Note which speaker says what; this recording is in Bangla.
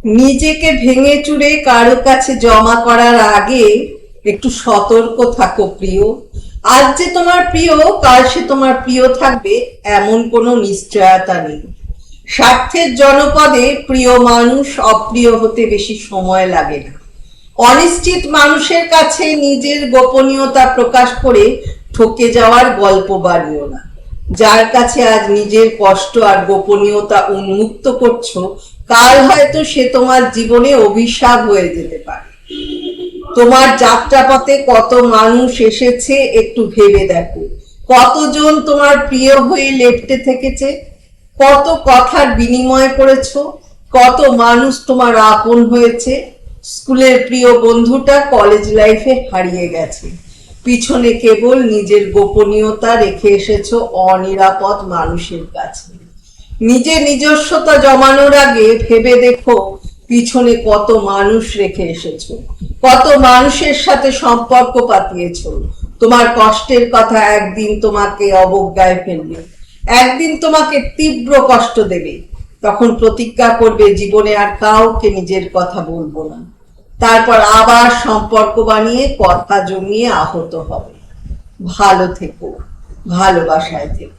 Speaker 1: নিজেকে ভেঙে চুরে কারো কাছে জমা করার আগে একটু সতর্ক থাকো প্রিয়। আজ যে তোমার প্রিয়, কাল সে তোমার প্রিয় থাকবে এমন কোনো নিশ্চয়তা নেই। স্বার্থের জনপদে প্রিয় মানুষ অপ্রিয় হতে বেশি সময় লাগে না। অনিশ্চিত মানুষের কাছে নিজের গোপনীয়তা প্রকাশ করে ঠকে যাওয়ার গল্প বানিও না। যার কাছে আজ নিজের কষ্ট আর গোপনীয়তা উন্মুক্ত করছো, কাল হয়তো সে তোমার জীবনে অভিশাপ হয়ে যেতে পারে। তোমার যাত্রাপথে কত মানুষ এসেছে একটু ভেবে দেখো। কতজন তোমার প্রিয় হয়ে লেপ্টে থেকেছে, কত কথার বিনিময় করেছো, কত মানুষ তোমার আপন হয়েছে। স্কুলের প্রিয় বন্ধুটা কলেজ লাইফে হারিয়ে গেছে, পিছনে কেবল নিজের গোপনীয়তা রেখে এসেছো অনিরাপদ মানুষের কাছে। নিজের নিজস্বতা জমানোর আগে ভেবে দেখো পিছনে কত মানুষ রেখে এসেছো, কত মানুষের সাথে সম্পর্ক পাতিয়েছো। তোমার কষ্টের কথা একদিন তোমাকে অবজ্ঞায় ফেলবে, একদিন তোমাকে তীব্র কষ্ট দেবে। তখন প্রতিজ্ঞা করবে জীবনে আর কাউকে নিজের কথা বলবো না। তারপর আবার সম্পর্ক বানিয়ে কথা জমিয়ে আহত হবে। ভালো থেকো, ভালোবাসায় থেকো।